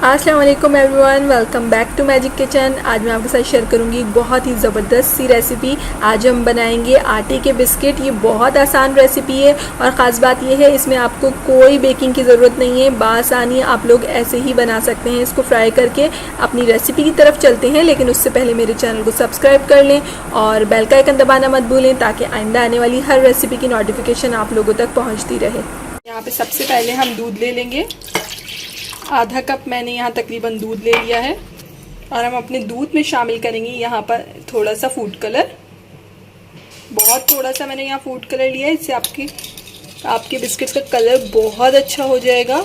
अस्सलाम वालेकुम everyone, welcome back to magic kitchen. आज मैं आपके साथ शेयर करूंगी एक बहुत ही ज़बरदस्त सी रेसिपी। आज हम बनाएंगे आटे के बिस्किट। ये बहुत आसान रेसिपी है और ख़ास बात यह है इसमें आपको कोई बेकिंग की ज़रूरत नहीं है। बासानी आप लोग ऐसे ही बना सकते हैं। इसको फ्राई करके अपनी रेसिपी की तरफ चलते हैं, लेकिन उससे पहले मेरे चैनल को सब्सक्राइब कर लें और बेल का आइकन दबाना मत भूलें ताकि आइंदा आने वाली हर रेसिपी की नोटिफिकेशन आप लोगों तक पहुँचती रहे। यहाँ पर सबसे पहले हम दूध ले लेंगे। आधा कप मैंने यहाँ तकरीबन दूध ले लिया है और हम अपने दूध में शामिल करेंगे यहाँ पर थोड़ा सा फूड कलर। बहुत थोड़ा सा मैंने यहाँ फूड कलर लिया है, इससे आपके बिस्किट्स का कलर बहुत अच्छा हो जाएगा।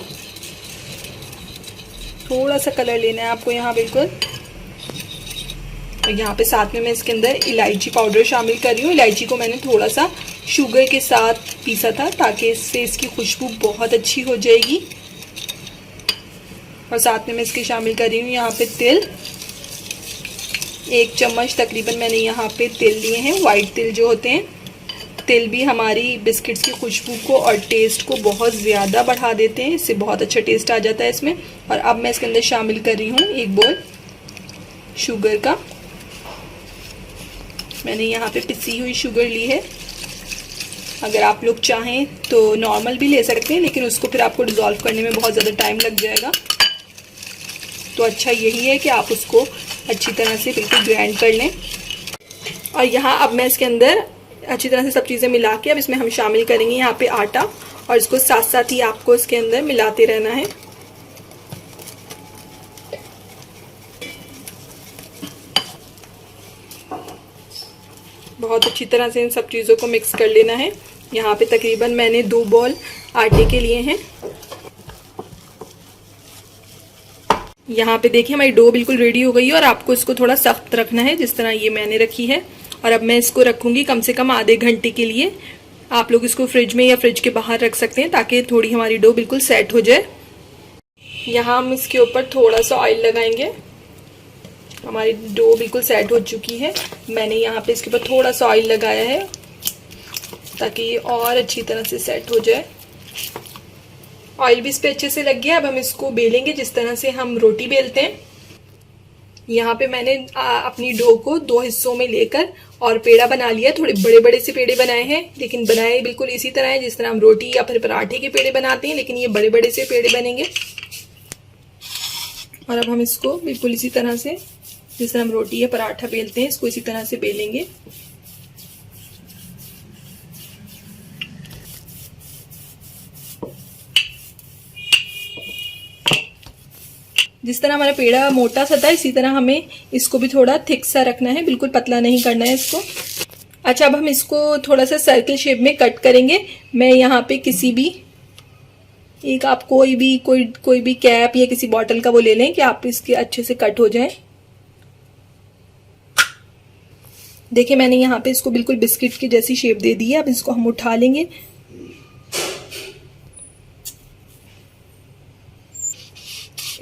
थोड़ा सा कलर लेना है आपको यहाँ बिल्कुल। और यहाँ पे साथ में मैं इसके अंदर इलायची पाउडर शामिल कर रही हूँ। इलायची को मैंने थोड़ा सा शुगर के साथ पीसा था ताकि इससे इसकी खुशबू बहुत अच्छी हो जाएगी। और साथ में मैं इसके शामिल कर रही हूँ यहाँ पे तिल। 1 चम्मच तकरीबन मैंने यहाँ पे तिल लिए हैं, वाइट तिल जो होते हैं। तिल भी हमारी बिस्किट्स की खुशबू को और टेस्ट को बहुत ज़्यादा बढ़ा देते हैं, इससे बहुत अच्छा टेस्ट आ जाता है इसमें। और अब मैं इसके अंदर शामिल कर रही हूँ 1 बोल शुगर का। मैंने यहाँ पे पिसी हुई शुगर ली है। अगर आप लोग चाहें तो नॉर्मल भी ले सकते हैं, लेकिन उसको फिर आपको डिज़ोल्व करने में बहुत ज़्यादा टाइम लग जाएगा। तो अच्छा यही है कि आप उसको अच्छी तरह से बिल्कुल ग्राइंड कर लें। और यहाँ अब मैं इसके अंदर अच्छी तरह से सब चीज़ें मिला के अब इसमें हम शामिल करेंगे यहाँ पे आटा, और इसको साथ साथ ही आपको इसके अंदर मिलाते रहना है। बहुत अच्छी तरह से इन सब चीज़ों को मिक्स कर लेना है। यहाँ पे तकरीबन मैंने 2 बॉल आटे के लिए हैं। यहाँ पे देखिए हमारी डो बिल्कुल रेडी हो गई है और आपको इसको थोड़ा सख्त रखना है जिस तरह ये मैंने रखी है। और अब मैं इसको रखूंगी कम से कम आधे घंटे के लिए। आप लोग इसको फ्रिज में या फ्रिज के बाहर रख सकते हैं ताकि थोड़ी हमारी डो बिल्कुल सेट हो जाए। यहाँ हम इसके ऊपर थोड़ा सा ऑयल लगाएंगे। हमारी डो बिल्कुल सेट हो चुकी है। मैंने यहाँ पे इसके ऊपर थोड़ा सा ऑयल लगाया है ताकि ये और अच्छी तरह से सेट हो जाए। ऑयल भी इस पे अच्छे से लग गया। अब हम इसको बेलेंगे जिस तरह से हम रोटी बेलते हैं। यहाँ पे मैंने अपनी डो को 2 हिस्सों में लेकर और पेड़ा बना लिया। थोड़े बड़े बड़े से पेड़े बनाए हैं, लेकिन बनाए बिल्कुल इसी तरह है जिस तरह हम रोटी या फिर पराठे के पेड़े बनाते हैं, लेकिन ये बड़े बड़े से पेड़े बनेंगे। और अब हम इसको बिल्कुल इसी तरह से जिस तरह हम रोटी या पराठा बेलते हैं, इसको इसी तरह से बेलेंगे। जिस तरह हमारा पेड़ा मोटा सा था, इसी तरह हमें इसको भी थोड़ा थिक सा रखना है, बिल्कुल पतला नहीं करना है इसको। अच्छा, अब हम इसको थोड़ा सा सर्कल शेप में कट करेंगे। मैं यहाँ पे किसी भी एक आप कोई भी कैप या किसी बॉटल का वो ले लें कि आप इसके अच्छे से कट हो जाए। देखिए मैंने यहाँ पे इसको बिल्कुल बिस्किट की जैसी शेप दे दी है। अब इसको हम उठा लेंगे।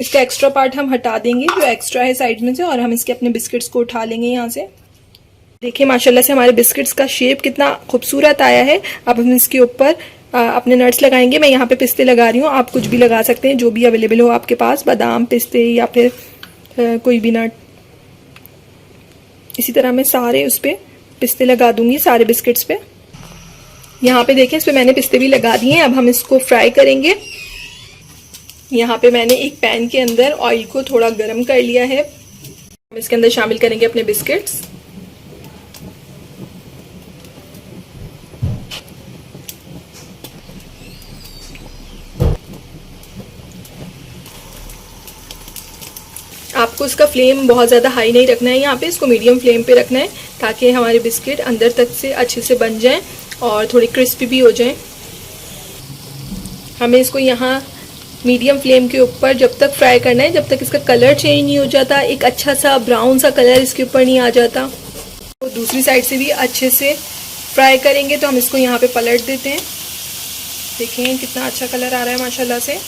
इसका एक्स्ट्रा पार्ट हम हटा देंगे जो एक्स्ट्रा है साइड में से, और हम इसके अपने बिस्किट्स को उठा लेंगे यहाँ से। देखिए माशाल्लाह से हमारे बिस्किट्स का शेप कितना खूबसूरत आया है। अब हम इसके ऊपर अपने नट्स लगाएंगे। मैं यहाँ पे पिस्ते लगा रही हूँ, आप कुछ भी लगा सकते हैं जो भी अवेलेबल हो आपके पास, बादाम, पिस्ते या फिर कोई भी नट। इसी तरह मैं सारे उस पर पिस्ते लगा दूंगी, सारे बिस्किट्स पे। यहाँ पे देखें इस पर मैंने पिस्ते भी लगा दिए हैं। अब हम इसको फ्राई करेंगे। यहाँ पे मैंने एक पैन के अंदर ऑयल को थोड़ा गर्म कर लिया है। हम इसके अंदर शामिल करेंगे अपने बिस्किट्स। आपको इसका फ्लेम बहुत ज़्यादा हाई नहीं रखना है, यहाँ पे इसको मीडियम फ्लेम पे रखना है ताकि हमारे बिस्किट अंदर तक से अच्छे से बन जाएं और थोड़ी क्रिस्पी भी हो जाएं। हमें इसको यहाँ मीडियम फ्लेम के ऊपर जब तक फ्राई करना है जब तक इसका कलर चेंज नहीं हो जाता, एक अच्छा सा ब्राउन सा कलर इसके ऊपर नहीं आ जाता। तो दूसरी साइड से भी अच्छे से फ्राई करेंगे। तो हम इसको यहाँ पे पलट देते हैं। देखें कितना अच्छा कलर आ रहा है माशाल्लाह से।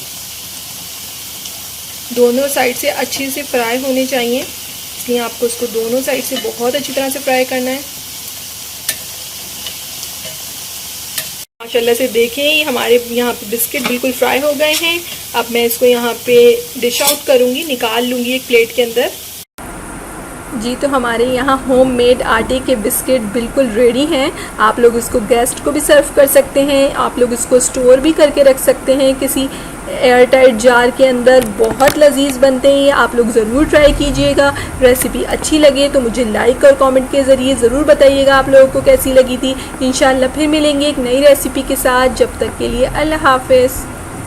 दोनों साइड से अच्छे से फ्राई होने चाहिए, इसलिए आपको इसको दोनों साइड से बहुत अच्छी तरह से फ्राई करना है। माशाल्लाह से देखें ये हमारे यहाँ पे बिस्किट बिल्कुल फ्राई हो गए हैं। अब मैं इसको यहाँ पे डिश आउट करूँगी, निकाल लूँगी एक प्लेट के अंदर। जी तो हमारे यहाँ होममेड आटे के बिस्किट बिल्कुल रेडी हैं। आप लोग इसको गेस्ट को भी सर्व कर सकते हैं, आप लोग इसको स्टोर भी करके रख सकते हैं किसी एयर टाइट जार के अंदर। बहुत लजीज बनते हैं ये, आप लोग ज़रूर ट्राई कीजिएगा। रेसिपी अच्छी लगे तो मुझे लाइक और कमेंट के ज़रिए ज़रूर बताइएगा आप लोगों को कैसी लगी थी। इंशाल्लाह फिर मिलेंगे एक नई रेसिपी के साथ। जब तक के लिए अल्लाह हाफ़िज़।